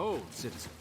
Behold, citizen.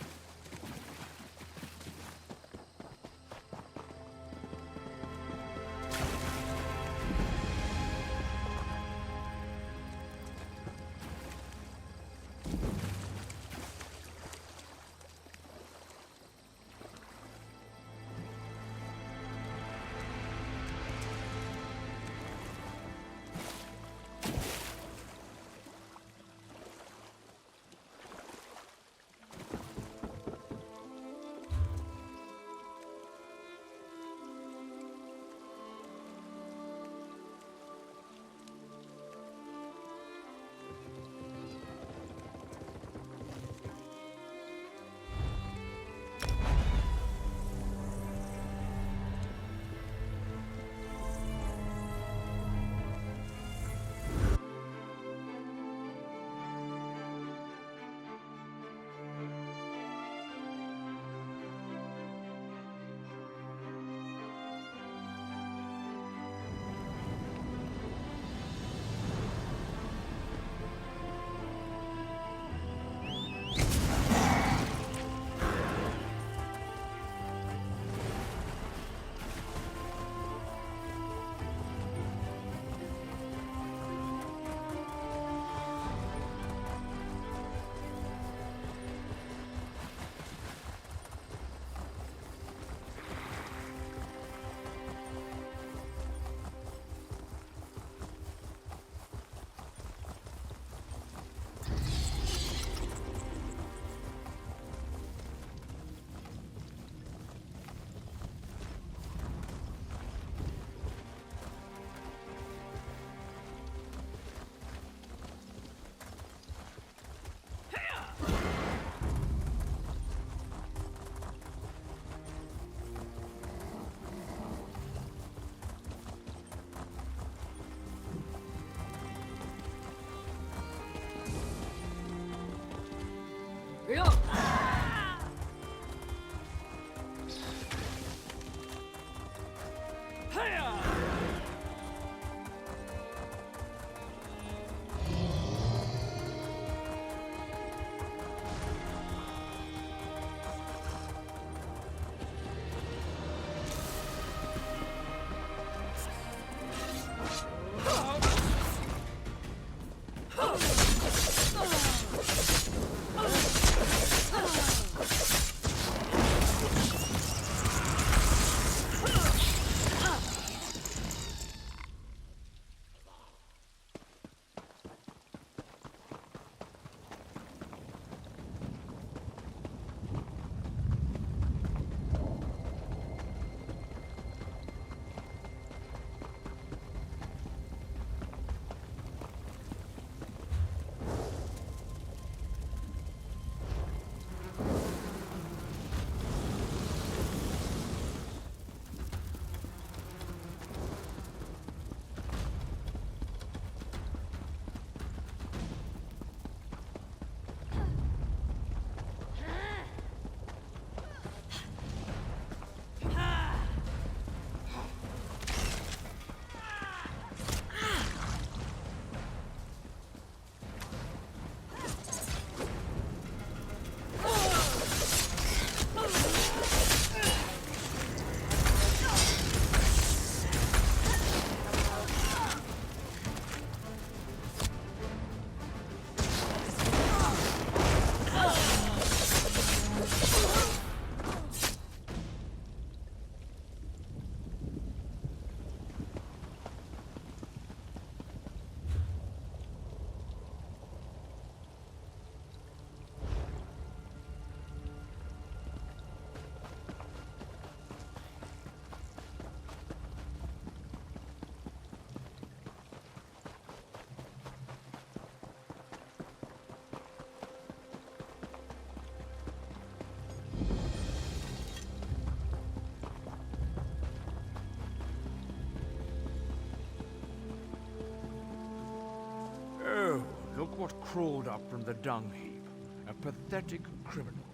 Look what crawled up from the dung heap. A pathetic criminal.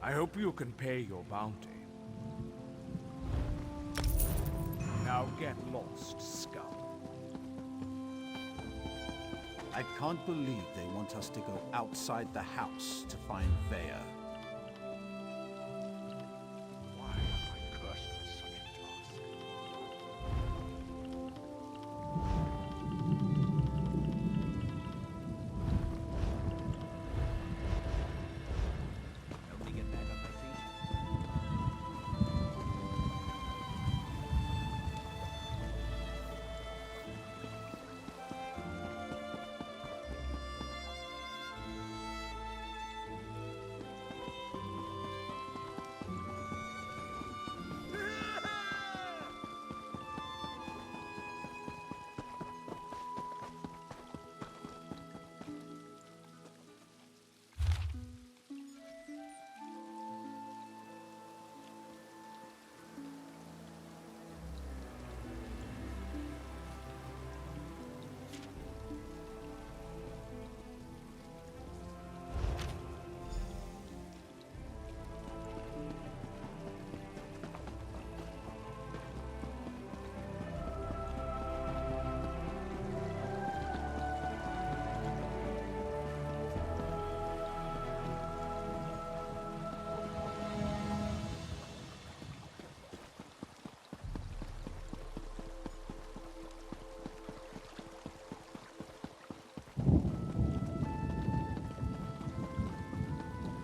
I hope you can pay your bounty. Now get lost, scum. I can't believe they want us to go outside the house to find Vea. Why am I cursed with such a task? Help me get back on my feet.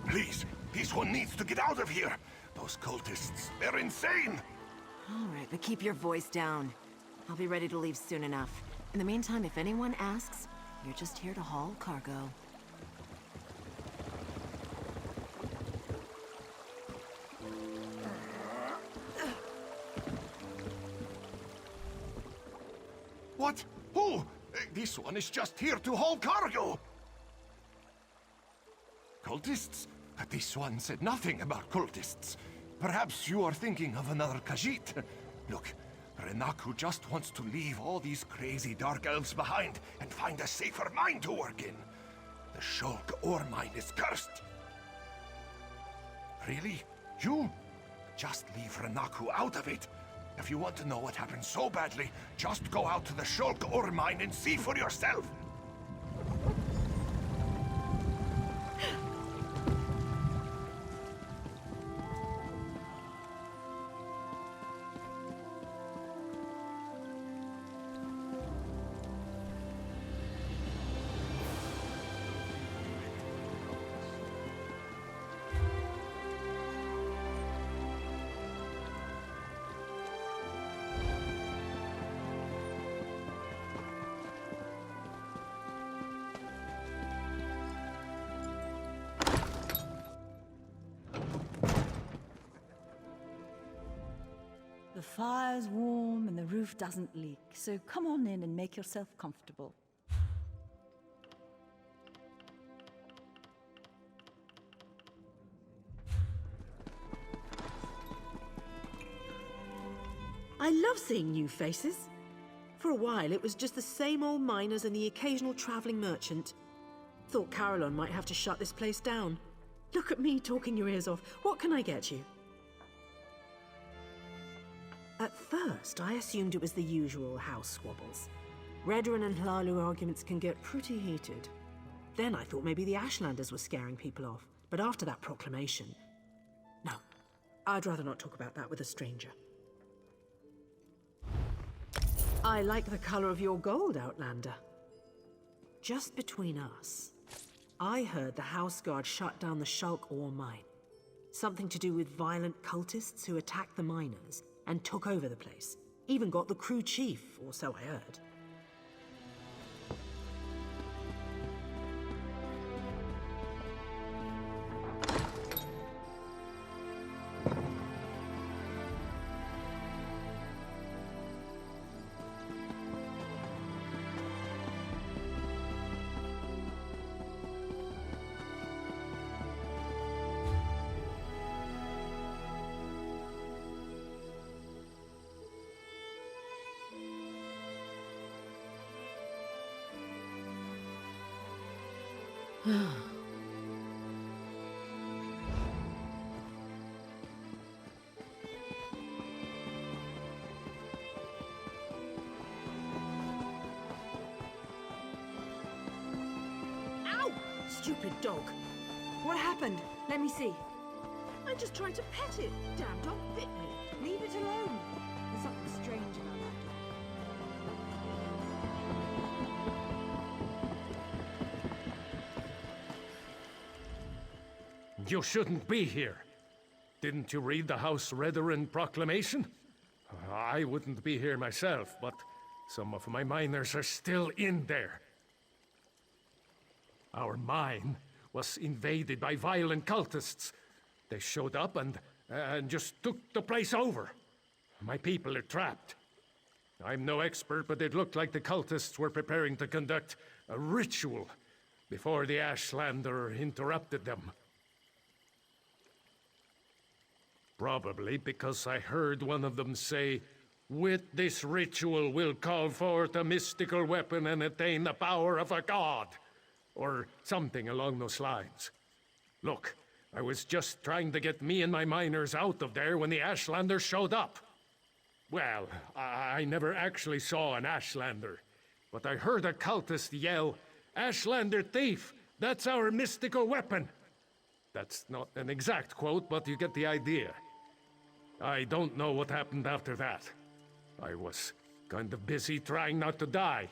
Please, this one needs to get out of here. Those cultists, they're insane. All right, but keep your voice down. I'll be ready to leave soon enough. In the meantime, if anyone asks, you're just here to haul cargo. What? Who? This one is just here to haul cargo. Cultists? This one said nothing about cultists. Perhaps you are thinking of another Khajiit. Look, Renaku just wants to leave all these crazy dark elves behind and find a safer mine to work in. The Shulk ore mine is cursed. Really? You? Just leave Renaku out of it. If you want to know what happened so badly, just go out to the Shulk ore mine and see for yourself. The fire's warm and the roof doesn't leak, so come on in and make yourself comfortable. I love seeing new faces. For a while, it was just the same old miners and the occasional traveling merchant. Thought Carolyn might have to shut this place down. Look at me talking your ears off. What can I get you? At first, I assumed it was the usual house squabbles. Redoran and Hlalu arguments can get pretty heated. Then I thought maybe the Ashlanders were scaring people off. But after that proclamation... No, I'd rather not talk about that with a stranger. I like the color of your gold, Outlander. Just between us, I heard the House Guard shut down the Shulk ore mine. Something to do with violent cultists who attacked the miners and took over the place. Even got the crew chief, or so I heard. stupid dog. What happened? Let me see. I just tried to pet it. Damn dog bit me. Leave it alone. There's something strange about that dog. You shouldn't be here. Didn't you read the House Redarin proclamation? I wouldn't be here myself, but some of my miners are still in there. Our mine was invaded by violent cultists. They showed up and just took the place over. My people are trapped. I'm no expert, but it looked like the cultists were preparing to conduct a ritual before the Ashlander interrupted them. Probably because I heard one of them say, "With this ritual we'll call forth a mystical weapon and attain the power of a god," or something along those lines. Look, I was just trying to get me and my miners out of there when the Ashlander showed up. Well, I never actually saw an Ashlander, but I heard a cultist yell, "Ashlander thief! That's our mystical weapon!" That's not an exact quote, but you get the idea. I don't know what happened after that. I was kind of busy trying not to die.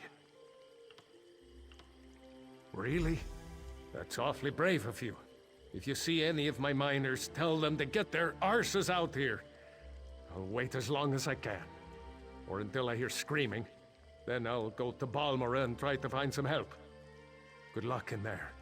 Really? That's awfully brave of you. If you see any of my miners, tell them to get their arses out here. I'll wait as long as I can. Or until I hear screaming. Then I'll go to Balmora and try to find some help. Good luck in there.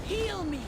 Heal me!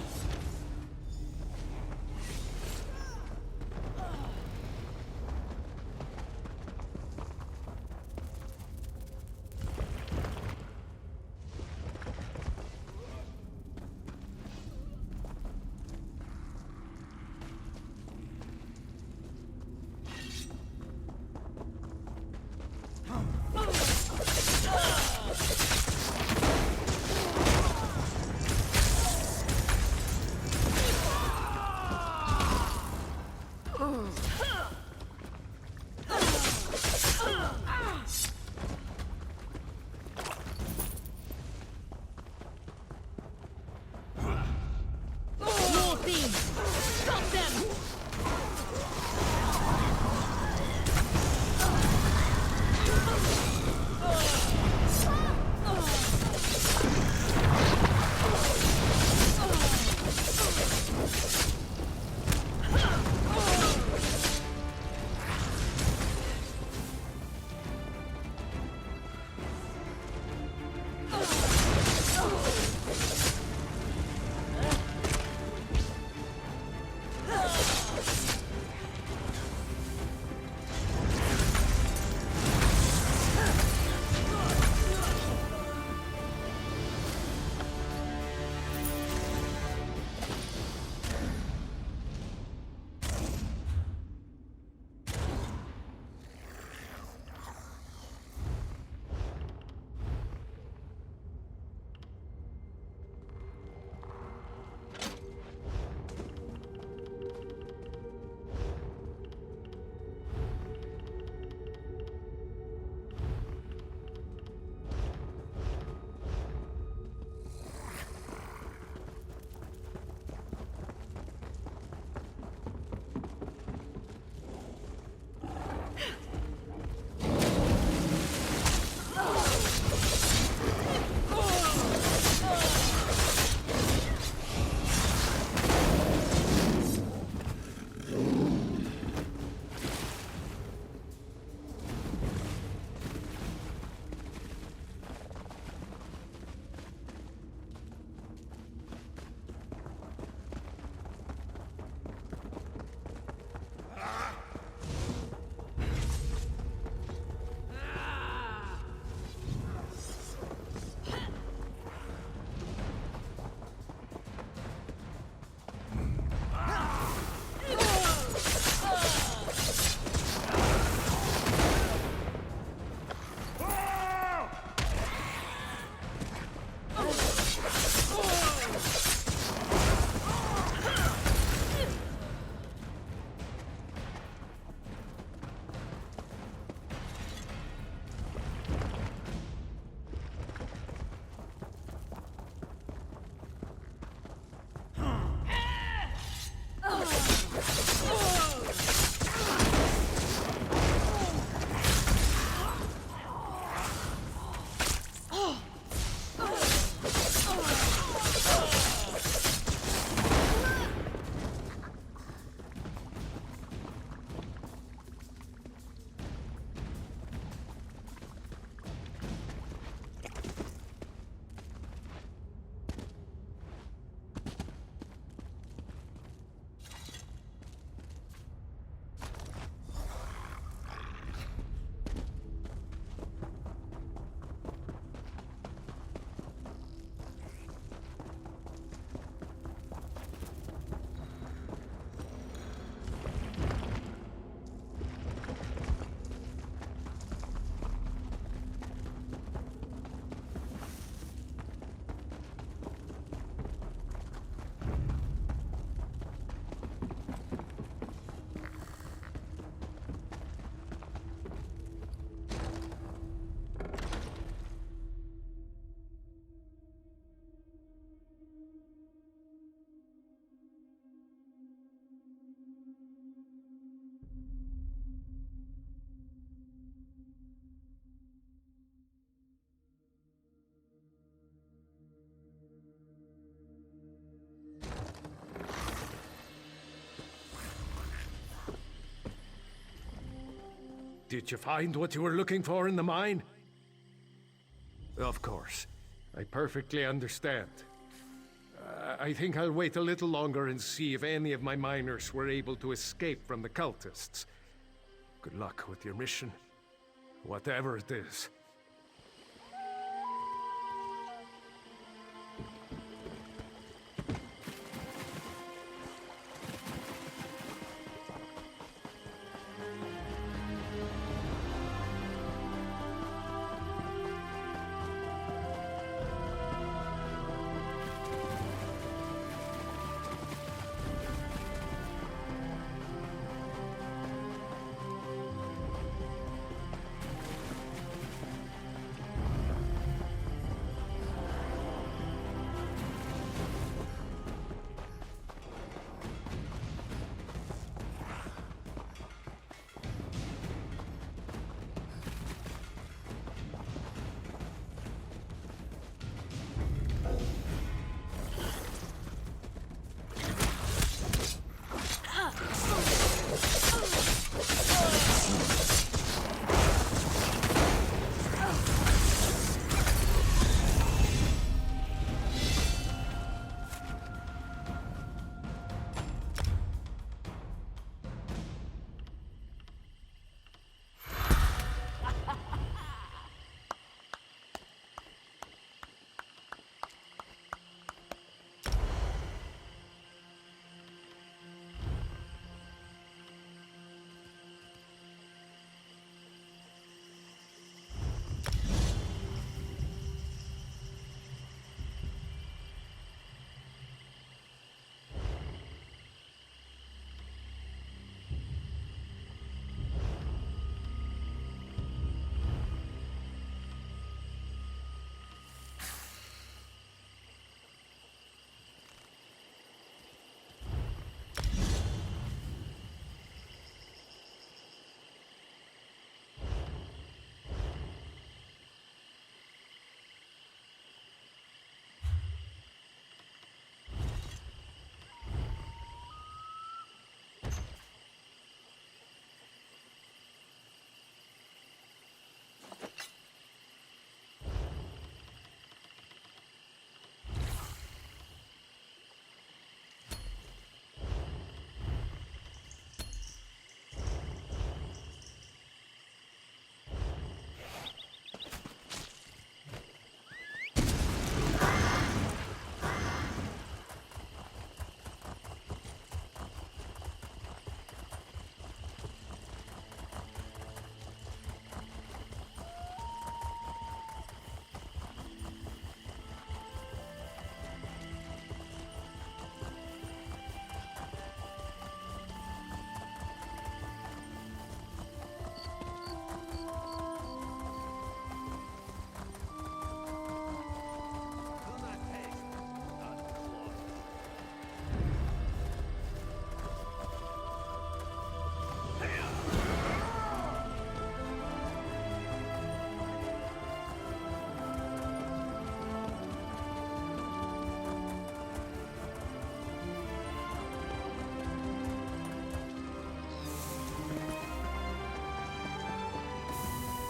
Did you find what you were looking for in the mine? Of course. I perfectly understand. I think I'll wait a little longer and see if any of my miners were able to escape from the cultists. Good luck with your mission, whatever it is.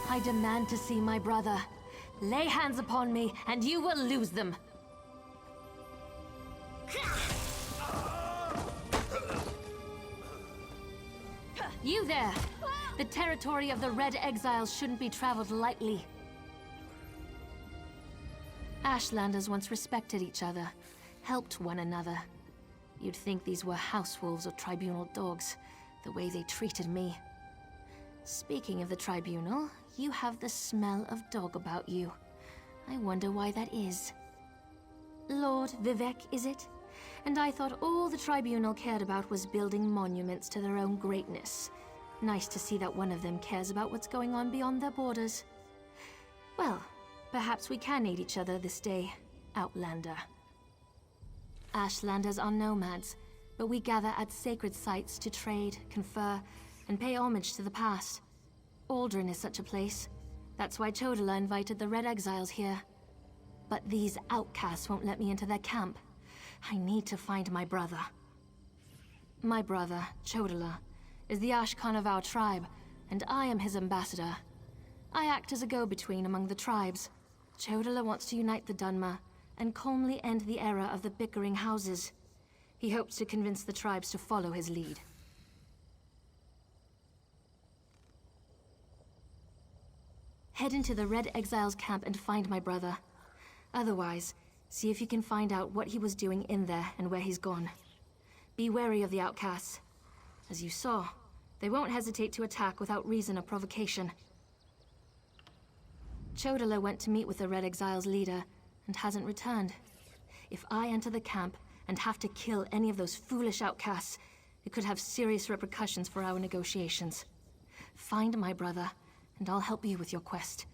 I demand to see my brother. Lay hands upon me, and you will lose them. You there! The territory of the Red Exiles shouldn't be traveled lightly. Ashlanders once respected each other, helped one another. You'd think these were house wolves or tribunal dogs, the way they treated me. Speaking of the tribunal, you have the smell of dog about you. I wonder why that is. Lord Vivec, is it? And I thought all the tribunal cared about was building monuments to their own greatness. Nice to see that one of them cares about what's going on beyond their borders. Well, perhaps we can aid each other this day, Outlander. Ashlanders are nomads, but we gather at sacred sites to trade, confer, and pay homage to the past. Aldrin is such a place. That's why Chodala invited the Red Exiles here. But these outcasts won't let me into their camp. I need to find my brother. My brother, Chodala, is the Ashkan of our tribe, and I am his ambassador. I act as a go-between among the tribes. Chodala wants to unite the Dunmer and calmly end the era of the bickering houses. He hopes to convince the tribes to follow his lead. Head into the Red Exiles camp and find my brother. Otherwise, see if you can find out what he was doing in there and where he's gone. Be wary of the outcasts. As you saw, they won't hesitate to attack without reason or provocation. Chodala went to meet with the Red Exiles leader and hasn't returned. If I enter the camp and have to kill any of those foolish outcasts, it could have serious repercussions for our negotiations. Find my brother, and I'll help you with your quest.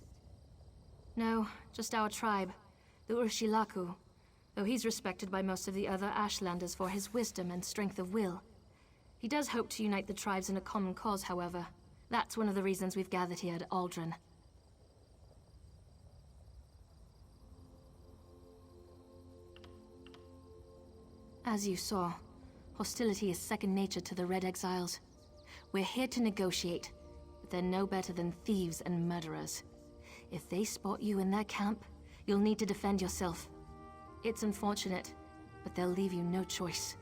No, just our tribe, the Urshilaku, though he's respected by most of the other Ashlanders for his wisdom and strength of will. He does hope to unite the tribes in a common cause, however. That's one of the reasons we've gathered here at Aldrin. As you saw, hostility is second nature to the Red Exiles. We're here to negotiate, but they're no better than thieves and murderers. If they spot you in their camp, you'll need to defend yourself. It's unfortunate, but they'll leave you no choice.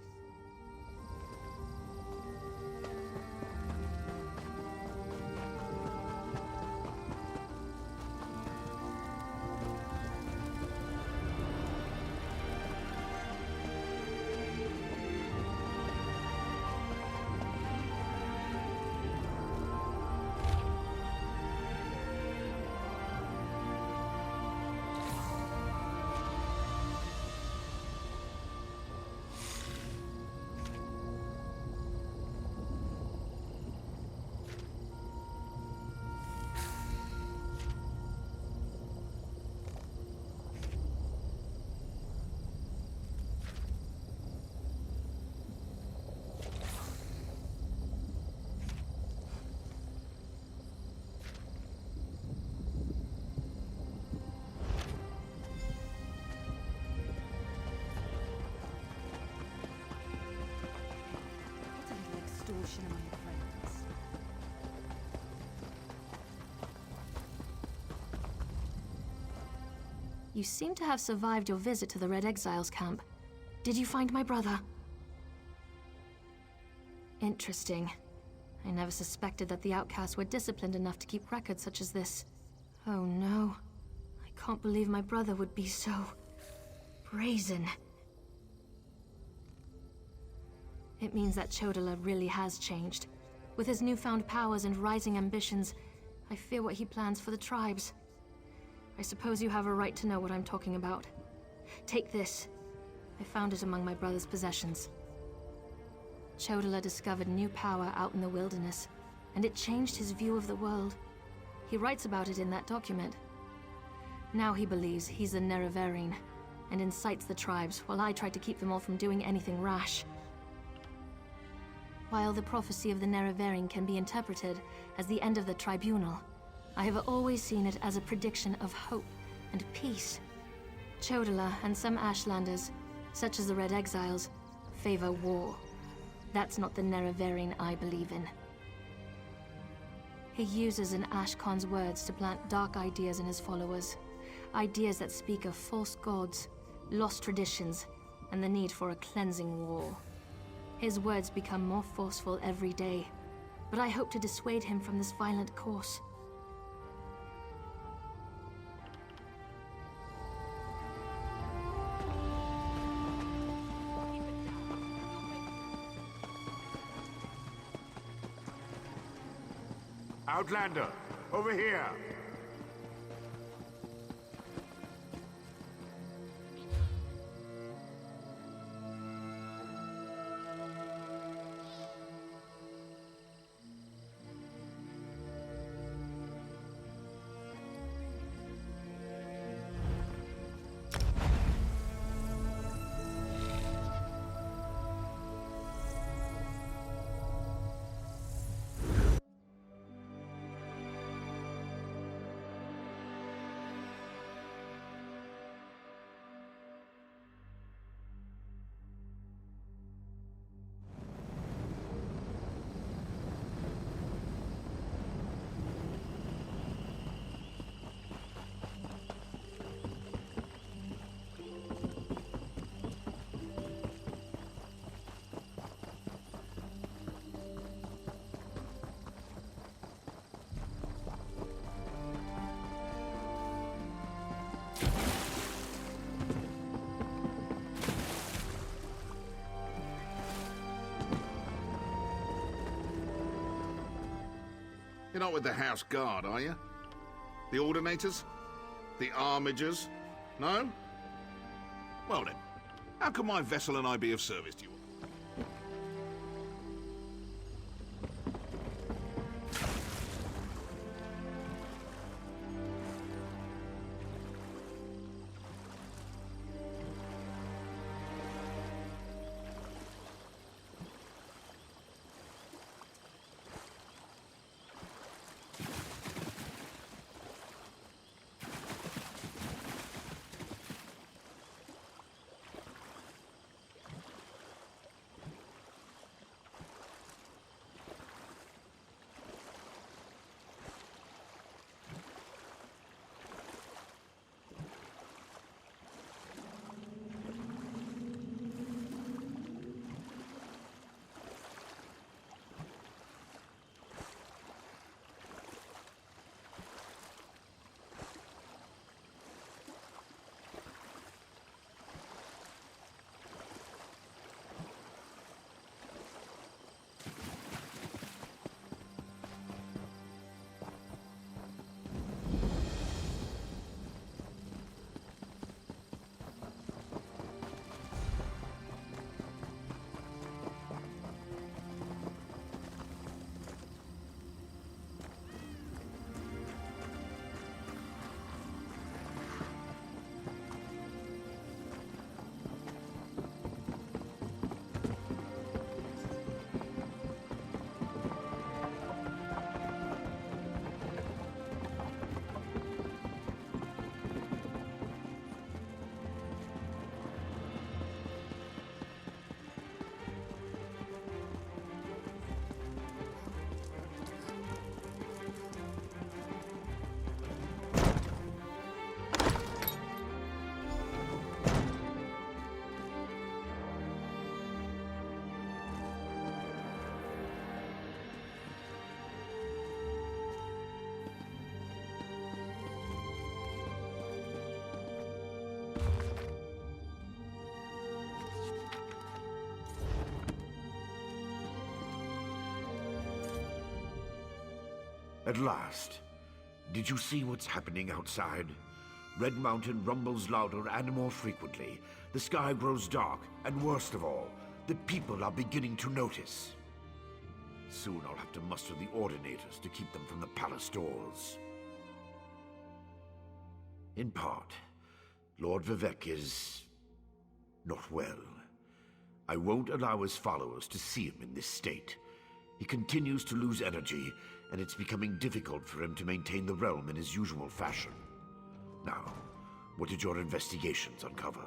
Extortion among your friends. You seem to have survived your visit to the Red Exiles camp. Did you find my brother? Interesting. I never suspected that the outcasts were disciplined enough to keep records such as this. Oh no. I can't believe my brother would be so brazen. It means that Chodala really has changed. With his newfound powers and rising ambitions, I fear what he plans for the tribes. I suppose you have a right to know what I'm talking about. Take this. I found it among my brother's possessions. Chodala discovered new power out in the wilderness, and it changed his view of the world. He writes about it in that document. Now he believes he's a Nerevarine, and incites the tribes while I try to keep them all from doing anything rash. While the prophecy of the Nerevarine can be interpreted as the end of the tribunal, I have always seen it as a prediction of hope and peace. Chodala and some Ashlanders, such as the Red Exiles, favor war. That's not the Nerevarine I believe in. He uses an Ashkon's words to plant dark ideas in his followers. Ideas that speak of false gods, lost traditions, and the need for a cleansing war. His words become more forceful every day, but I hope to dissuade him from this violent course. Outlander, over here! not with the House Guard, are you? The Ordinators? The Armigers? No? Well then, how can my vessel and I be of service to you? At last. Did you see what's happening outside? Red Mountain rumbles louder and more frequently. The sky grows dark, and worst of all, the people are beginning to notice. Soon I'll have to muster the Ordinators to keep them from the palace doors. In part, Lord Vivec is not well. I won't allow his followers to see him in this state. He continues to lose energy, and it's becoming difficult for him to maintain the realm in his usual fashion. Now, what did your investigations uncover?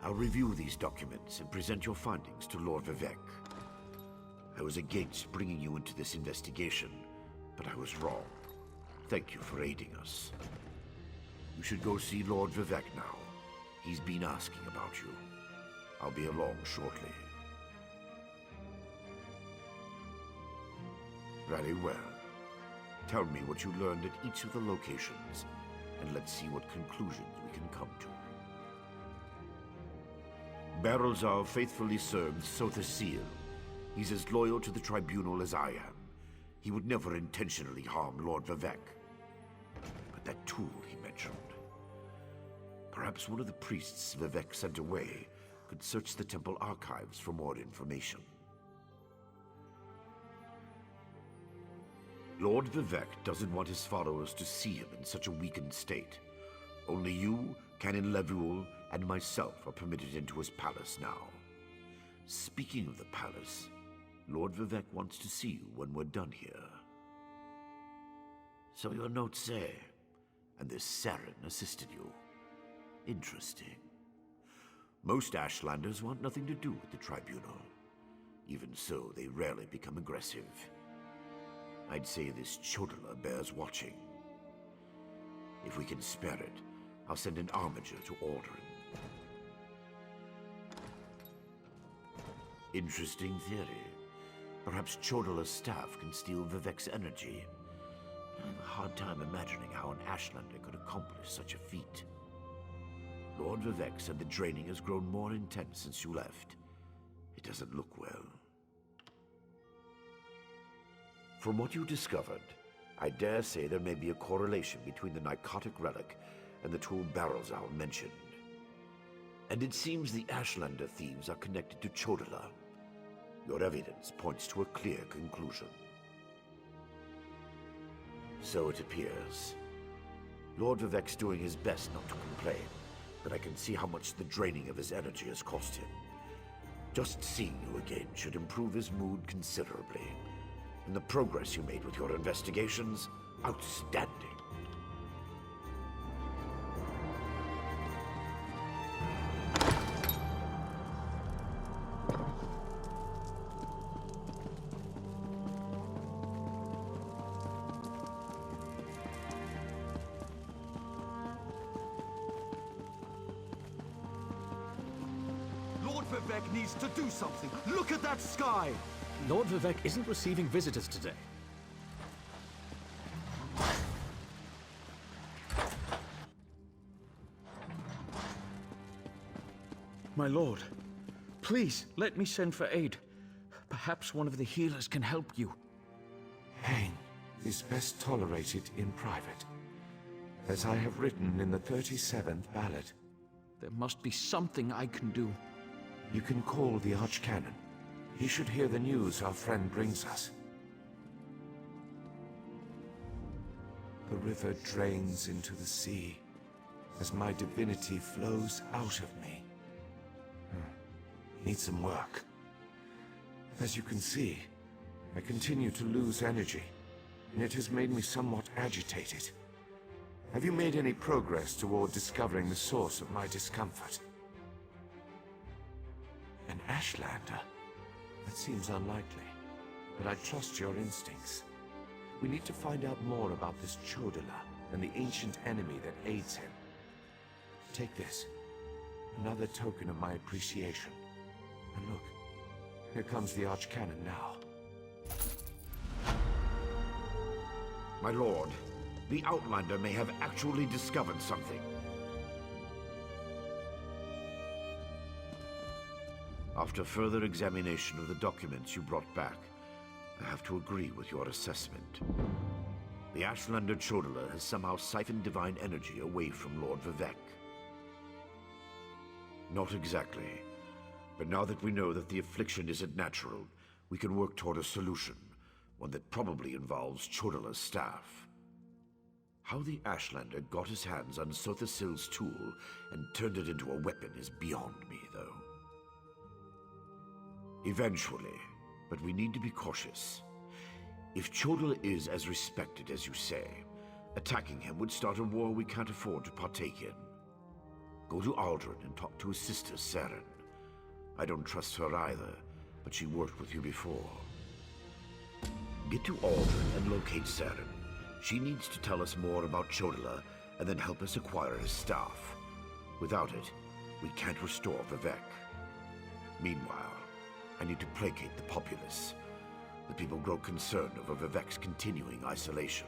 I'll review these documents and present your findings to Lord Vivec. I was against bringing you into this investigation, but I was wrong. Thank you for aiding us. You should go see Lord Vivec now. He's been asking about you. I'll be along shortly. Very well. Tell me what you learned at each of the locations, and let's see what conclusions we can come to. Barrelzar faithfully served Sotha Seal. He's as loyal to the Tribunal as I am. He would never intentionally harm Lord Vivec. But that tool he mentioned... Perhaps one of the priests Vivec sent away could search the temple archives for more information. Lord Vivec doesn't want his followers to see him in such a weakened state. Only you, Canon Levuel, and myself are permitted into his palace now. Speaking of the palace, Lord Vivec wants to see you when we're done here. So your notes say, and this Saren assisted you. Interesting. Most Ashlanders want nothing to do with the Tribunal. Even so, they rarely become aggressive. I'd say this Chodala bears watching. If we can spare it, I'll send an armiger to Aldrin. Interesting theory. Perhaps Chodala's staff can steal Vivec's energy. I have a hard time imagining how an Ashlander could accomplish such a feat. Lord Vivec said the draining has grown more intense since you left. It doesn't look well. From what you discovered, I dare say there may be a correlation between the narcotic relic and the two barrels I'll mention. And it seems the Ashlander thieves are connected to Chodala. Your evidence points to a clear conclusion. So it appears. Lord Vivec's doing his best not to complain, but I can see how much the draining of his energy has cost him. Just seeing you again should improve his mood considerably. And the progress you made with your investigations, outstanding. Lord Vivec needs to do something. Look at that sky! Lord Vivec isn't receiving visitors today. My lord, please let me send for aid. Perhaps one of the healers can help you. Pain is best tolerated in private, as I have written in the 37th ballad. There must be something I can do. You can call the Archcanon. He should hear the news our friend brings us. The river drains into the sea as my divinity flows out of me. Need some work. As you can see, I continue to lose energy, and it has made me somewhat agitated. Have you made any progress toward discovering the source of my discomfort? An Ashlander? That seems unlikely, but I trust your instincts. We need to find out more about this Chodala and the ancient enemy that aids him. Take this. Another token of my appreciation. And look, here comes the Archcanon now. My lord, the Outlander may have actually discovered something. After further examination of the documents you brought back, I have to agree with your assessment. The Ashlander Chodala has somehow siphoned divine energy away from Lord Vivec. Not exactly. But now that we know that the affliction isn't natural, we can work toward a solution, one that probably involves Chodala's staff. How the Ashlander got his hands on Sothasil's tool and turned it into a weapon is beyond me, though. Eventually, but we need to be cautious. If Chodala is as respected as you say, attacking him would start a war we can't afford to partake in. Go to Aldrin and talk to his sister, Saren. I don't trust her either, but she worked with you before. Get to Aldrin and locate Saren. She needs to tell us more about Chodala and then help us acquire his staff. Without it, we can't restore Vivec. Meanwhile, I need to placate the populace. The people grow concerned over Vivec's continuing isolation.